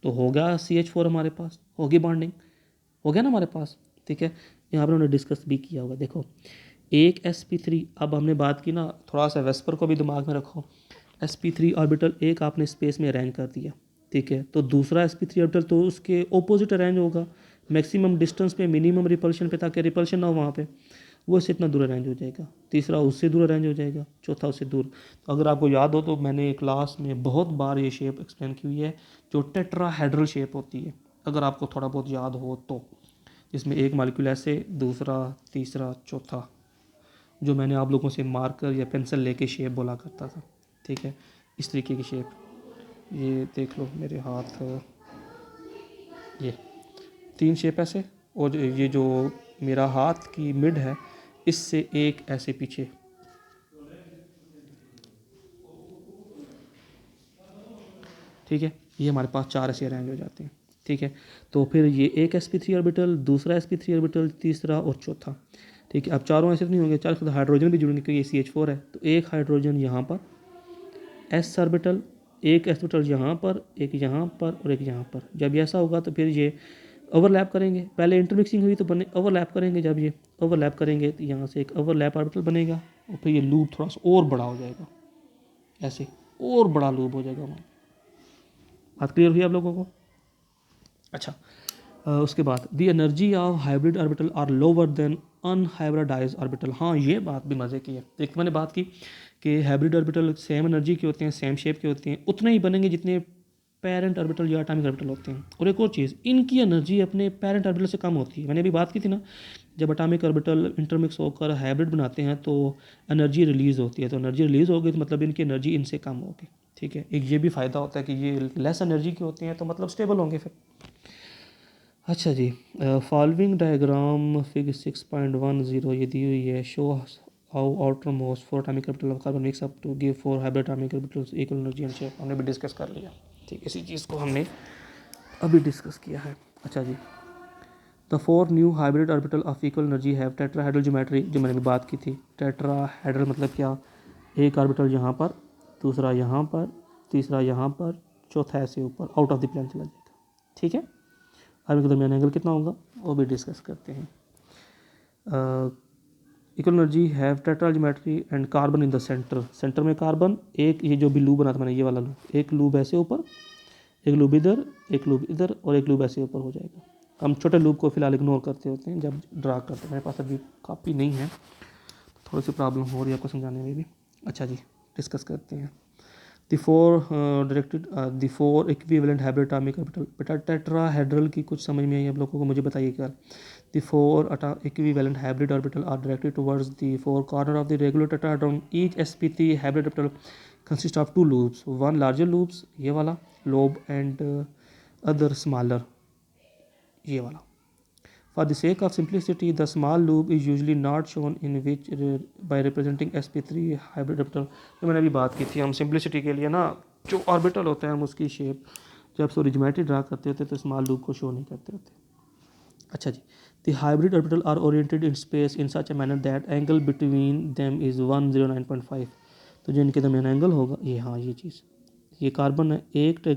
तो हो गया CH4 हमारे पास, होगी बॉन्डिंग, हो गया ना हमारे पास। ठीक है, यहाँ पर हमने डिस्कस भी किया होगा। देखो एक sp3, अब हमने बात की ना, थोड़ा सा वेस्पर को भी दिमाग में रखो। sp3 ऑर्बिटल एक आपने स्पेस में अरेंज कर दिया, ठीक है, तो दूसरा sp3 ऑर्बिटल तो उसके ओपोजिट अरेंज होगा, मैक्सिमम डिस्टेंस पे, मिनिमम रिपल्शन पे, ताकि रिपल्शन ना हो वहाँ पे, वो इससे इतना दूर अरेंज हो जाएगा। तीसरा उससे दूर अरेंज हो जाएगा, चौथा उससे दूर। तो अगर आपको याद हो तो मैंने क्लास में बहुत बार ये शेप एक्सप्लेन की हुई है, जो टेट्राहेड्रल शेप होती है, अगर आपको थोड़ा बहुत याद हो तो, जिसमें एक मॉलिक्यूल ऐसे, दूसरा, तीसरा, चौथा, जो मैंने आप लोगों से मार्कर या पेंसिल लेके शेप बोला करता था। ठीक है, इस तरीके की शेप, ये देख लो मेरे हाथ, ये 3 शेप ऐसे, और ये जो मेरा हाथ की मिड है, इससे एक ऐसे पीछे। ठीक है, ये हमारे पास 4 ऐसे अरेंज हो जाते हैं। ठीक है, तो फिर ये एक sp3 ऑर्बिटल, दूसरा sp3 ऑर्बिटल, तीसरा और चौथा। ठीक है, अब चारों ऐसे नहीं होंगे, 4 हाइड्रोजन भी जुड़ेंगे क्योंकि ये CH4 है, तो एक हाइड्रोजन यहाँ पर, s ऑर्बिटल, एक s ऑर्बिटल यहाँ पर, एक यहाँ पर और एक यहाँ पर। जब ऐसा होगा तो फिर ये ओवरलैप करेंगे, पहले इंटरमिक्सिंग हुई तो बने ओवरलैप करेंगे, जब ये ओवरलैप करेंगे तो यहाँ से एक ओवरलैप ऑर्बिटल बनेगा, और फिर ये लूप थोड़ा सा और बड़ा हो जाएगा, ऐसे और बड़ा लूप हो जाएगा हमारा। बात क्लियर हुई आप लोगों को? अच्छा, उसके बाद the energy of hybrid orbital are lower than unhybridize orbital. हाँ, ये बात भी मज़े की है। एक मैंने बात की कि हाइब्रिड ऑर्बिटल सेम एनर्जी के होते हैं, सेम शेप के होते हैं, उतने ही बनेंगे जितने पेरेंट ऑर्बिटल या एटॉमिक ऑर्बिटल होते हैं। और एक और चीज़, इनकी एनर्जी अपने पेरेंट ऑर्बिटल से कम होती है। मैंने अभी बात की थी ना, जब एटॉमिक ऑर्बिटल इंटरमिक्स होकर हाइब्रिड बनाते हैं तो एनर्जी रिलीज़ होती है। तो एनर्जी रिलीज़ होगी तो मतलब इनकी एनर्जी इनसे कम होगी। ठीक है, एक ये भी फ़ायदा होता है कि ये लेस एनर्जी के होते हैं तो मतलब स्टेबल होंगे फिर। अच्छा जी, फॉलोइंग डायग्राम फिगर 6.10 ये दी हुई है। Show how outermost four atomic orbital of carbon mix up to give four hybrid atomic orbitals equal energy and shape. हमने भी डिस्कस कर लिया। ठीक, इसी चीज़ को हमने अभी डिस्कस किया है। अच्छा जी, the four new hybrid orbital of equal energy have tetrahedral geometry, जो मैंने भी बात की थी। टेट्राहेड्रल मतलब क्या, एक ऑर्बिटल यहाँ पर, दूसरा यहाँ पर, तीसरा यहाँ पर, चौथा ऐसे ऊपर आउट ऑफ द प्लेन चला जाएगा। ठीक है, ऑर्बिटल के दरमियान एंगल कितना होगा वो भी डिस्कस करते हैं। Equal energy have tetrahedral geometry and carbon in the centre. Centre में कार्बन, एक ये जो भी लूप बना था मैंने, ये वाला लूप, एक लूप ऐसे ऊपर, एक लूप इधर, एक लूप इधर और एक लूप ऐसे ऊपर हो जाएगा। हम छोटे लूप को फिलहाल इग्नोर करते होते हैं जब ड्रा करते हैं। मेरे पास अभी कॉपी नहीं है, थोड़ी सी प्रॉब्लम हो रही है आपको समझाने में भी। अच्छा जी, डिस्कस करते हैं। The four equivalent hybrid atomic orbital. बेटा टेट्राहेड्रल की कुछ समझ में आई आप लोगों को, मुझे बताइए क्या। The four equivalent hybrid orbital are directed towards the four corner of the regular tetrahedron. Each sp3 hybrid orbital consist of two loops, one larger loops ये वाला लोब एंड अदर स्मॉलर ये वाला। For the sake of simplicity, the small loop is usually not shown in which by representing sp3 hybrid orbital। जो मैंने अभी बात की थी, हम सिंप्लिसिटी के लिए ना जो ऑर्बिटल होता है हम उसकी शेप जब सॉरी ज्योमेट्री ड्रा करते होते तो स्मॉल लूप को शो नहीं करते होते। अच्छा जी, the hybrid orbital are oriented in space in such a manner that angle between them is 109.5। तो जो इनके दरमियान एंगल होगा ये, हाँ ये चीज़, ये कार्बन है, एक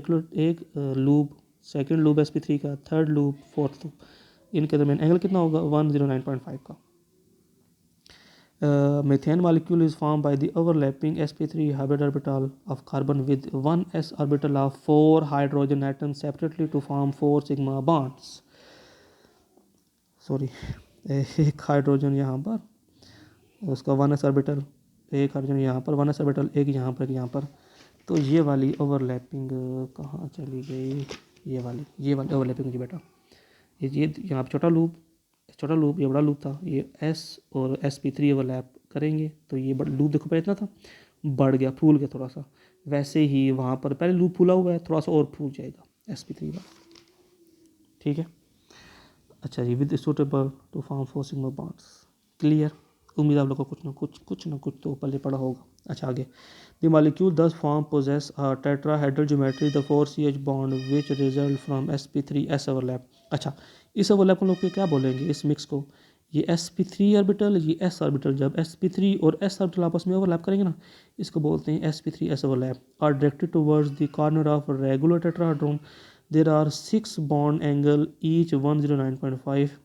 लूप, सेकेंड लूप sp3 का, थर्ड लूप, फोर्थ लूप, इनके दरमियान एंगल कितना होगा 109.5 का। Methane molecule is form by the overlapping sp3 hybrid orbital of carbon with 1s orbital of 4 hydrogen atoms separately to form 4 sigma bonds. Sorry, एक hydrogen यहाँ पर, उसका 1s ऑर्बिटल, एक हाइड्रोजन यहाँ पर, 1s ऑर्बिटल, एक यहाँ पर, एक यहाँ पर। तो ये वाली ओवरलैपिंग कहाँ चली गई, ये वाली ओवरलैपिंग मुझे बेटा, ये यहाँ पर छोटा लूप ये बड़ा लूप था, ये S और sp3 ओवरलैप करेंगे तो ये बड़ा लूप देखो पहले इतना था, बढ़ गया, फूल गया थोड़ा सा। वैसे ही वहाँ पर पहले लूप फूला हुआ है, थोड़ा सा और फूल जाएगा sp3 का। ठीक है, अच्छा जी, with suitable to form 4 sigma bonds. Clear, उम्मीद आप लोगों को कुछ ना कुछ तो पहले पढ़ा होगा। अच्छा आगे, the molecule thus form possess a tetrahedral geometry the 4CH bond which result from sp3s overlap. अच्छा, इस ओवरलैप को लोग क्या बोलेंगे, इस मिक्स को, ये sp3 ऑर्बिटल, ये s ऑर्बिटल, जब sp3 और s ऑर्बिटल आपस में ओवरलैप करेंगे ना, इसको बोलते हैं sp3s overlap. Are directed towards the corner of regular tetrahedron. There are 6 bond angle each 109.5।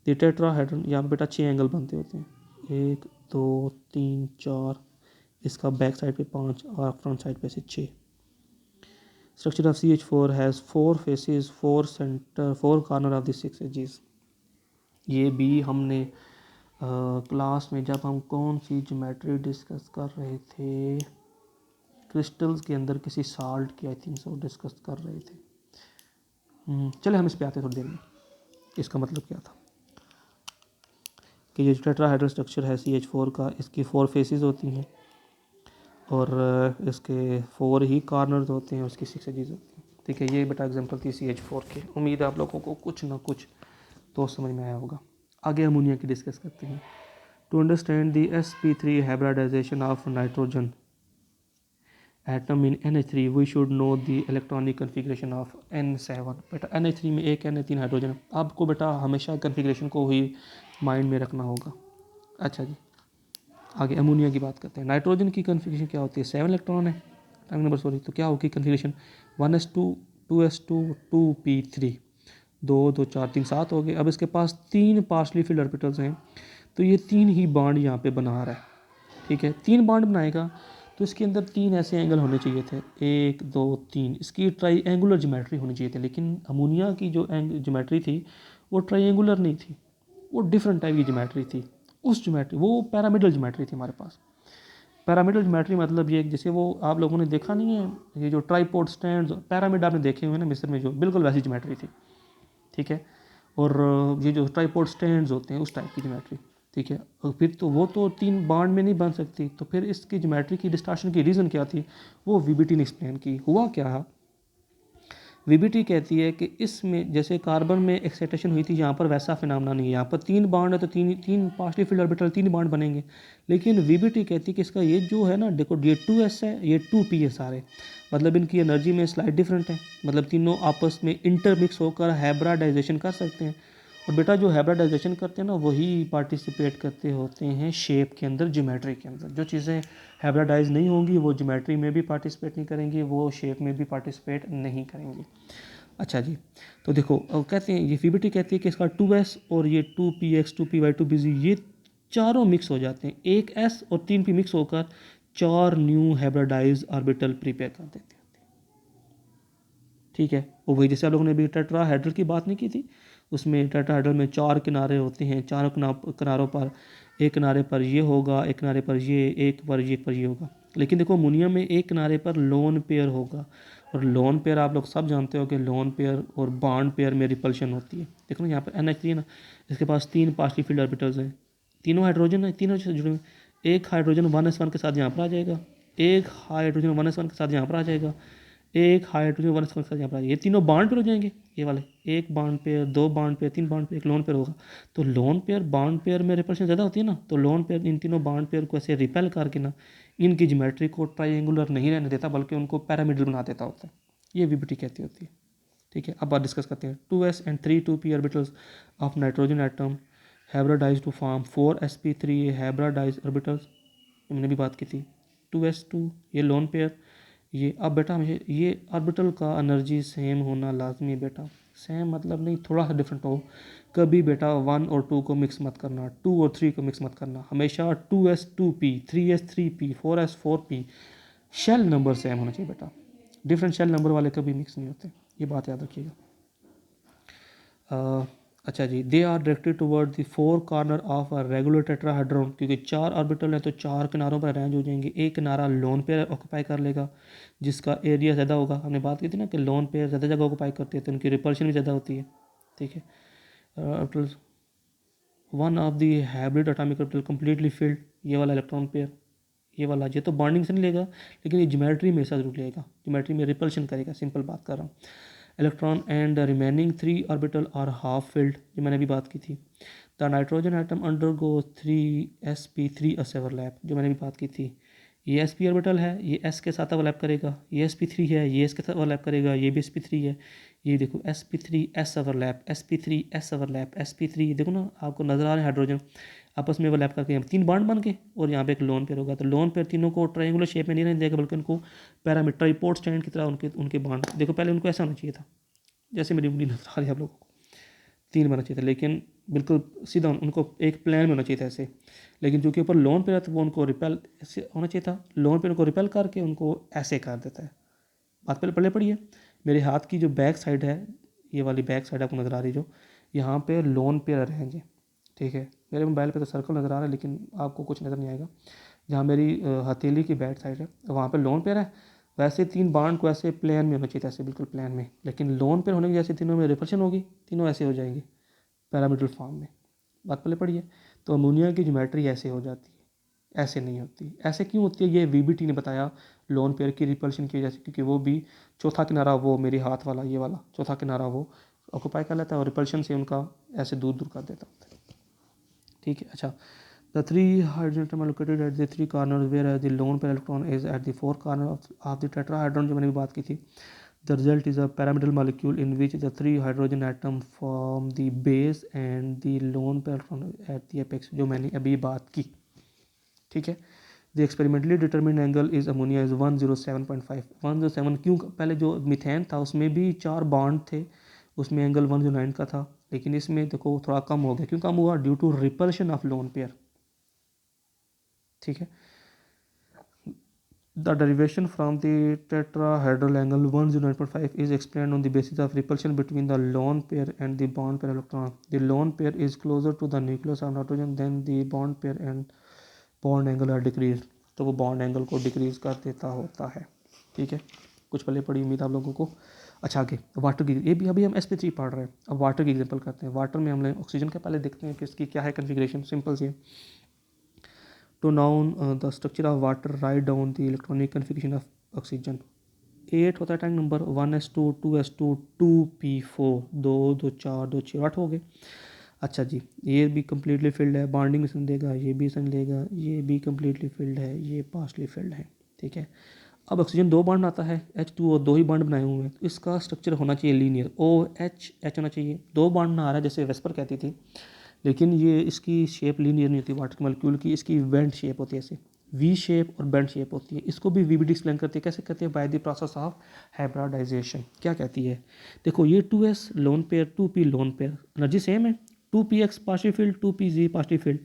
The tetrahedron, यहाँ पे बेटा 6 एंगल बनते होते हैं, 1 2 3 4, इसका बैक साइड पे 5 और फ्रंट साइड पे से 6। Structure of CH4 has 4 faces, 4 centre, 4 corner of the 6 edges. ये भी हमने क्लास में जब हम कौन सी ज्योमेट्री डिस्कस कर रहे थे, क्रिस्टल्स के अंदर किसी साल्ट की आई थिंक सो डिस्कस कर रहे थे। चले हम इस पे आते हैं थोड़ी देर में। इसका मतलब क्या था कि ये टेट्राहेड्रल स्ट्रक्चर है CH4 का, इसकी 4 फेसेस होती हैं और इसके 4 ही कॉर्नर्स होते हैं, उसकी 6 एजेस होती हैं। ठीक है, ये बेटा एग्जांपल थी CH4 के। उम्मीद है आप लोगों को कुछ ना कुछ तो समझ में आया होगा। आगे अमोनिया की डिस्कस करते हैं। To understand the sp3 hybridization of nitrogen atom in NH3 we should know the electronic configuration of N7। बेटा NH3 में एक N3 हाइड्रोजन, आपको बेटा हमेशा कन्फिग्रेशन को ही माइंड में रखना होगा। अच्छा जी, आगे अमोनिया की बात करते हैं। नाइट्रोजन की कन्फिग्रेशन क्या होती है, 7 इलेक्ट्रॉन है, टाइम नंबर सॉरी, तो क्या होगी कन्फिग्रेशन 1s2 2s2 2p3, 2 2 4 3 7 हो गए। अब इसके पास 3 पार्शली फिल्ड ऑर्बिटल्स हैं, तो ये 3 ही बॉन्ड यहाँ पे बना रहा है। ठीक है, 3 बॉन्ड बनाएगा तो इसके अंदर 3 ऐसे एंगल होने चाहिए थे, 1 2 3, इसकी ट्राई एंगुलर ज्योमेट्री होनी चाहिए थी। लेकिन अमोनिया की जो ज्योमेट्री थी वो ट्राई एंगुलर नहीं थी, वो डिफरेंट टाइप की ज्योमेट्री थी। उस ज्योमेट्री वो पैरामिडल ज्योमेट्री थी हमारे पास। पैरामिडल ज्योमेट्री मतलब ये जैसे वो आप लोगों ने देखा नहीं है ये जो ट्राइपॉड स्टैंड पैरामिड आपने देखे हुए ना मिस्र में, जो बिल्कुल वैसी ज्योमेट्री थी। ठीक है। और ये जो ट्राइपॉड स्टैंड्स होते हैं उस टाइप की ज्योमेट्री। ठीक है। और फिर तो वो तो 3 बाड में नहीं बन सकती, तो फिर इसकी ज्योमेट्री की डिस्टॉर्शन की रीज़न क्या थी, वो वीबीटी ने एक्सप्लेन की। हुआ क्या है, वीबीटी कहती है कि इसमें जैसे कार्बन में एक्साइटेशन हुई थी यहाँ पर वैसा फिनोमेना नहीं है। यहाँ पर 3 बॉन्ड है तो तीन तीन पार्शली फिल्ड ऑर्बिटल 3 बॉन्ड बनेंगे। लेकिन वीबीटी कहती है कि इसका ये जो है ना, देखो ये 2s है, ये 2p है सारे, मतलब इनकी एनर्जी में स्लाइड डिफरेंट है, मतलब तीनों आपस में इंटरमिक्स होकर हाइब्रिडाइजेशन कर सकते हैं। और बेटा जो हाइब्रिडाइजेशन करते हैं ना वही पार्टिसिपेट करते होते हैं शेप के अंदर, ज्योमेट्री के अंदर। जो चीज़ें हाइब्रिडाइज नहीं होंगी वो ज्योमेट्री में भी पार्टिसिपेट नहीं करेंगी, वो शेप में भी पार्टिसिपेट नहीं करेंगी। अच्छा जी, तो देखो कहते हैं ये वीबीटी कहती है कि इसका 2s और ये 2px 2py 2pz ये चारों मिक्स हो जाते हैं, एक s और 3p मिक्स होकर 4 न्यू हाइब्रिडाइज ऑर्बिटल प्रिपेयर कर देते हैं। ठीक है। वो वही जैसे आप लोगों ने अभी टेट्राहेड्रल की बात नहीं की थी, उसमें टेट्राहेड्रल में 4 किनारे होते हैं, चारों किनारों पर एक किनारे पर ये होगा, एक किनारे पर ये, एक पर ये होगा। लेकिन देखो अमोनिया में एक किनारे पर लोन पेयर होगा, और लोन पेयर आप लोग सब जानते हो कि लोन पेयर और बॉन्ड पेयर में रिपल्शन होती है। देखो ना यहाँ पर NH3 है ना, इसके पास 3 पार्शली फील्ड ऑर्बिटल्स हैं, तीनों हाइड्रोजन है, तीनों से जुड़े हुए। एक हाइड्रोजन 1s1 के साथ यहाँ पर आ जाएगा, एक हाइड्रोजन 1s1 के साथ यहाँ पर आ जाएगा, एक हाइड्रोजन 1s1 के साथ यहाँ पर ये तीनों बॉन्ड पेयर हो जाएंगे। ये वाले एक bond pair, 2 bond pair, 3 bond pair, एक लोन पेयर होगा। तो लोन पेयर बॉन्ड पेयर में रिपल्शन ज़्यादा होती है ना, तो लोन पेयर इन तीनों बॉन्ड पेयर को ऐसे रिपेल करके ना इनकी ज्योमेट्री को ट्राइंगुलर नहीं रहने देता, बल्कि उनको पैरामिडल बना देता होता है। ये वीबीटी कहती होती है। ठीक है। अब बात डिस्कस करते हैं। 2s and 3 2p orbitals of nitrogen atom hybridize to form 4sp3 hybridize orbitals, मैंने भी बात की थी। 2s2 ये लोन पेयर, ये अब बेटा मुझे ये ऑर्बिटल का एनर्जी सेम होना लाजमी है बेटा। सेम मतलब नहीं, थोड़ा सा डिफरेंट हो। कभी बेटा 1 और 2 को मिक्स मत करना, 2 और 3 को मिक्स मत करना, हमेशा 2s 2p 3s 3p 4s 4p shell number same होना चाहिए बेटा। डिफरेंट शेल नंबर वाले कभी मिक्स नहीं होते, ये बात याद रखिएगा। अच्छा जी, they are directed toward the 4 corner of a regular tetrahedron, क्योंकि 4 ऑर्बिटल हैं तो 4 किनारों पर अरेंज हो जाएंगे। एक किनारा लोन पेयर ऑक्यूपाई कर लेगा जिसका एरिया ज़्यादा होगा। हमने बात की थी ना कि लोन पेयर ज़्यादा जगह ऑक्यूपाई करते हैं तो उनकी रिपल्शन भी ज़्यादा होती है। ठीक है। Orbital one of the hybrid atomic orbital completely field, ये वाला इलेक्ट्रॉन पेयर, ये तो बॉन्डिंग से नहीं लेगा, लेकिन ये ज्योमेट्री में ऐसा जरूर लेगा, ज्योमेट्री में रिपल्शन करेगा, सिंपल बात कर रहा हूँ। Electron and remaining 3 orbital are half filled, जो मैंने अभी बात की थी। The nitrogen atom undergo 3sp3 S overlap, जो मैंने भी बात की थी। ये sp ऑर्बिटल है, ये s के साथ ओवरलैप करेगा, ये sp3 है, ये s के साथ ओवरलैप करेगा, ये भी sp3 है। ये देखो sp3 s overlap, sp3 s overlap, sp3 देखो ना आपको नजर आ रहे हैं हाइड्रोजन आपस में ओवरलैप करके, यहाँ 3 बॉन्ड बन के, और यहाँ पे एक लोन पेयर होगा। तो लोन पेयर तीनों को ट्रायंगुलर शेप में नहीं रहने देगा, बल्कि उनको पैरामीटर ट्राइपॉड स्टैंड की तरह उनके उनके बॉन्ड, देखो पहले उनको ऐसा होना चाहिए था, जैसे मेरी उंगली नजर आ रही है आप लोगों को, 3 बनना चाहिए था, लेकिन बिल्कुल सीधा उनको एक प्लान में होना चाहिए था ऐसे। लेकिन चूंकि ऊपर लोन पेयर है तो वो उनको रिपेल ऐसे होना चाहिए था, लोन पेयर उनको रिपेल करके उनको ऐसे कर देता है। बात पहले पहले पढ़िए, मेरे हाथ की जो बैक साइड है, ये वाली बैक साइड आपको नज़र आ रही, जो यहाँ पे लोन पेयर अरेंज है। ठीक है। मेरे मोबाइल पे तो सर्कल नज़र आ रहा है, लेकिन आपको कुछ नज़र नहीं आएगा। जहाँ मेरी हथेली की बैक साइड है वहाँ पे लोन पेयर है। वैसे 3 बाउंड को ऐसे प्लेन में होना चाहिए था, ऐसे बिल्कुल प्लेन में, लेकिन लोन पेयर होने की जैसे तीनों में रिपल्शन होगी, तीनों ऐसे हो जाएंगे पैरामिडल फॉर्म में। बात पहले पढ़िए। तो अमोनिया की ज्योमेट्री ऐसे हो जाती है, ऐसे नहीं होती। ऐसे क्यों होती है, ये वीबीटी ने बताया लोन पेयर की रिपल्शन की वजह से, क्योंकि वो भी चौथा किनारा, वो मेरे हाथ वाला ये वाला चौथा किनारा वो ऑक्यूपाई कर लेता है और रिपल्शन से उनका ऐसे दूर दूर कर देता होता है। ठीक है। अच्छा, the 3 hydrogen atom are located at the 3 corner whereas the lone pair electron is at the 4 corner of the tetrahedron, जो मैंने भी बात की थी। The result is a pyramidal molecule in which the 3 hydrogen atom form the base and the lone pair at the apex, जो मैंने अभी बात की। ठीक है। The experimentally determined angle is ammonia is 107.5 107, क्यों? पहले जो मीथेन था उसमें भी 4 बॉन्ड थे, उसमें एंगल 109 का था, लेकिन इसमें देखो थोड़ा कम हो गया। क्यों कम हुआ? Due to repulsion of lone pair. ठीक है। The derivation from the tetrahedral angle 109.5 is explained on the basis of repulsion between the lone pair and the bond pair electron. The lone pair is closer to the nucleus of nitrogen than the bond pair and bond angle are decreased. तो वो bond angle को decrease कर देता होता है। ठीक है, कुछ पहले पढ़ी उम्मीद आप लोगों को। अच्छा आगे वाटर की, ये भी अभी हम sp3 पढ़ रहे हैं। अब वाटर की एग्जांपल करते हैं। वाटर में हम लोग ऑक्सीजन के पहले देखते हैं कि इसकी क्या है कन्फिग्रेशन। सिंपल सी, to know the structure of water, write down the electronic configuration of oxygen। 8 होता है tank number, 1s2 2s2 2p4, 2 2 4 2 6 8 हो गए। अच्छा जी, ये भी कम्प्लीटली फिल्ड है, बॉन्डिंग भी सन देगा, ये भी सन लेगा, ये भी कम्प्लीटली फिल्ड है, ये पार्शली फिल्ड है। ठीक है, अब ऑक्सीजन 2 बॉन्ड आता है, H2O 2 ही बॉन्ड बनाए हुए हैं, तो इसका स्ट्रक्चर होना चाहिए लीनियर, OH होना चाहिए। 2 बॉन्ड बना रहा है जैसे वेस्पर कहती थी, लेकिन ये इसकी शेप लीनियर नहीं होती वाटर मॉलिक्यूल की, इसकी बेंड शेप होती है, ऐसे वी शेप और बेंड शेप होती है। इसको भी वीबीडी एक्सप्लेन करती है, कैसे करती है, by the process of hybridization. क्या कहती है, देखो ये 2s lone pair 2p lone pair, energy same है, 2px partial field 2pz partial field,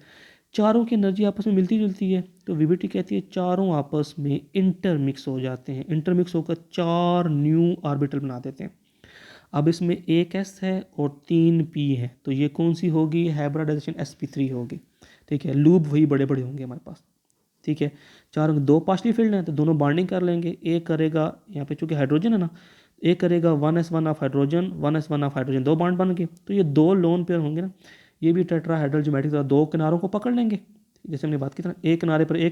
चारों की एनर्जी आपस में मिलती जुलती है, तो वीबीटी कहती है चारों आपस में इंटरमिक्स हो जाते हैं, इंटरमिक्स होकर 4 न्यू ऑर्बिटल बना देते हैं। अब इसमें एक s है और 3 p है, तो ये कौन सी होगी, हाइब्रिडाइजेशन sp3 होगी। ठीक है, लूप वही बड़े बड़े होंगे हमारे पास। ठीक है, चारों 2 पार्शियल फील्ड हैं तो दोनों बॉन्डिंग कर लेंगे। एक करेगा यहाँ पे चूंकि हाइड्रोजन है ना, एक करेगा 1s1 of hydrogen 1s1 of hydrogen, 2 bond बन गए, तो ये 2 लोन पेयर होंगे ना। ये भी टेट्राहेड्रल ज्योमेट्रिक 2 किनारों को पकड़ लेंगे, जैसे हमने बात की था, एक किनारे पर एक